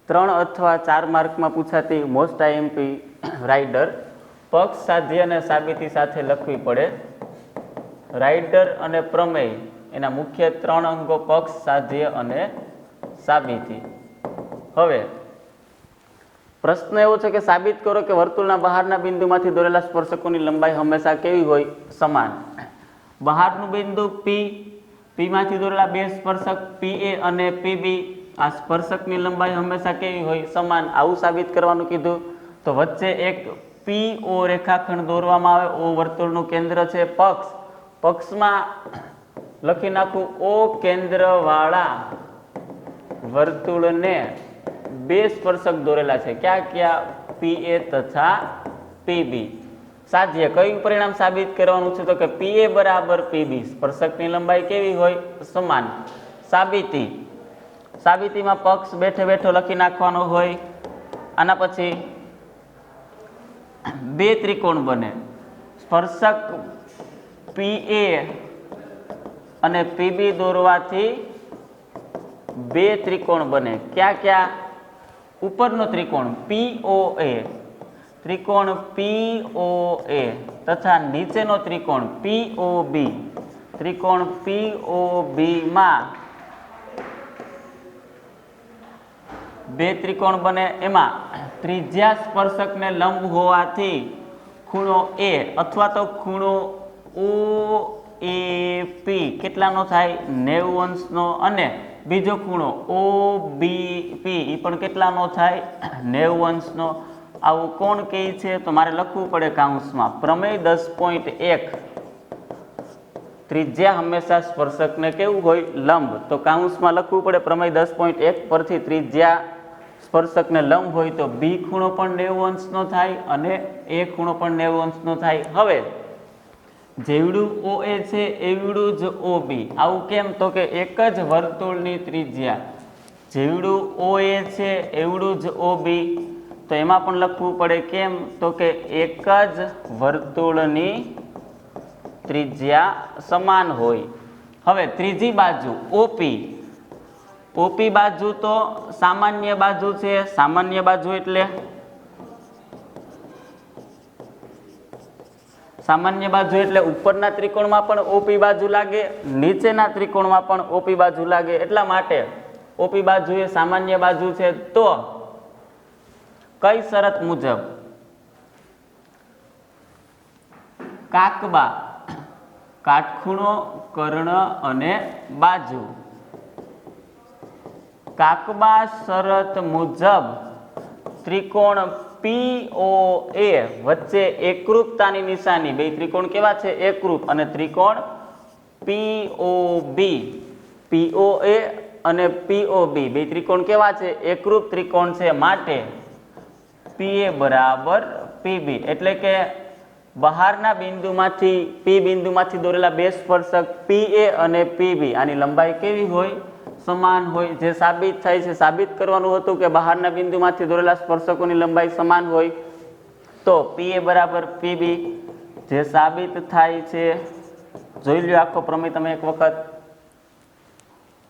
3 અથવા 4 માર્કમાં પૂછાતી most IMP rider પક્ષ સાધ્ય અને સાબિતી સાથે લખવી પડે. રાઇડર અને પ્રમેય એના મુખ્ય 3 અંગો પક્ષ સાધ્ય અને સાબિતી. હવે પ્રશ્ન એવો છે કે સાબિત કરો કે વર્તુળના બહારના બિંદુમાંથી દોરેલા સ્પર્શકોની લંબાઈ હંમેશા કેવી હોય? સમાન. બહારનું બિંદુ P માંથી દોરેલા બે સ્પર્શક PA અને PB, આ સ્પર્શકની લંબાઈ હંમેશા કેવી હોય? સમાન. આવું સાબિત કરવાનું કીધું. તો વચ્ચે એક PO રેખાખંડ દોરવામાં આવે. O વર્તુળનું કેન્દ્ર છે. પક્ષમાં લખી નાખું O કેન્દ્રવાળા વર્તુળને બે સ્પર્શક દોરેલા છે. ક્યાં ક્યાં? PA તથા PB. સાધ્ય કયું પરિણામ સાબિત કરવાનું છે? તો કે PA બરાબર PB. સ્પર્શકની લંબાઈ કેવી હોય? સમાન. સાબિતીમાં પક્ષ બેઠે બેઠો લખી નાખવાનો હોય. આના પછી બે ત્રિકોણ બને. સ્પર્શક PA અને PB દોરવાથી બે ત્રિકોણ બને. ક્યાં ક્યાં? ઉપરનો ત્રિકોણ POA, ત્રિકોણ POA તથા નીચેનો ત્રિકોણ POB. ત્રિકોણ POB માં બે ત્રિકોણ બને. એમાં ત્રિજ્યા સ્પર્શકને લંબ હોવાથી ખૂણો A અથવા તો ખૂણો OAP કેટલાનો થાય? 90 અંશનો. અને બીજો ખૂણો OBP એ પણ કેટલાનો થાય? 90 અંશનો. આવું કોણ કહે છે? તો મારે લખવું પડે કાઉન્સમાં. પ્રમેય 10.1. ત્રિજ્યા હંમેશા સ્પર્શકને કેવું હોય? લંબ. તો કાઉન્સમાં લખવું પડે પ્રમેય 10.1 પરથી ત્રિજ્યા સ્પર્શકને લંબ હોય તો B ખૂણો પણ 90 અંશનો થાય અને A ખૂણો પણ 90 અંશનો થાય. હવે જેવડું OA છે એવડું જ OB. આવું કેમ? તો કે એક જ વર્તુળની ત્રિજ્યા. જેવડું OA છે એવડું જ OB. તો એમાં પણ લખવું પડે. કેમ? તો કે એક જ વર્તુળની ત્રિજ્યા સમાન હોય. હવે ત્રીજી બાજુ OP બાજુ તો સામાન્ય બાજુ છે. સામાન્ય બાજુ એટલે ઉપરના ત્રિકોણમાં પણ OP બાજુ લાગે, નીચેના ત્રિકોણમાં પણ OP બાજુ લાગે. એટલા માટે OP બાજુ એ સામાન્ય બાજુ છે. તો કઈ શરત મુજબ? કાકબા, કાટખૂણો, કર્ણ અને બાજુ. કાકબા શરત મુજબ ત્રિકોણ POA વચ્ચે એકરૂપતાની નિશાની. બે ત્રિકોણ કેવા છે? એકરૂપ. અને ત્રિકોણ POB, POA અને POB બે ત્રિકોણ કેવા છે? એકરૂપ ત્રિકોણ છે. માટે PA બરાબર PB. એટલે કે બહારના બિંદુમાંથી P બિંદુમાંથી દોરેલા બે સ્પર્શક PA અને PB આની લંબાઈ કેવી હોય? સમાન હોય. જે સાબિત થાય છે. સાબિત કરવાનું હતું કે બહારના બિંદુમાંથી દોરેલા સ્પર્શકોની લંબાઈ સમાન હોય. તો PA બરાબર PB જે સાબિત થાય છે. જોઈ લ્યો આખો પ્રમેય તમે એક વખત.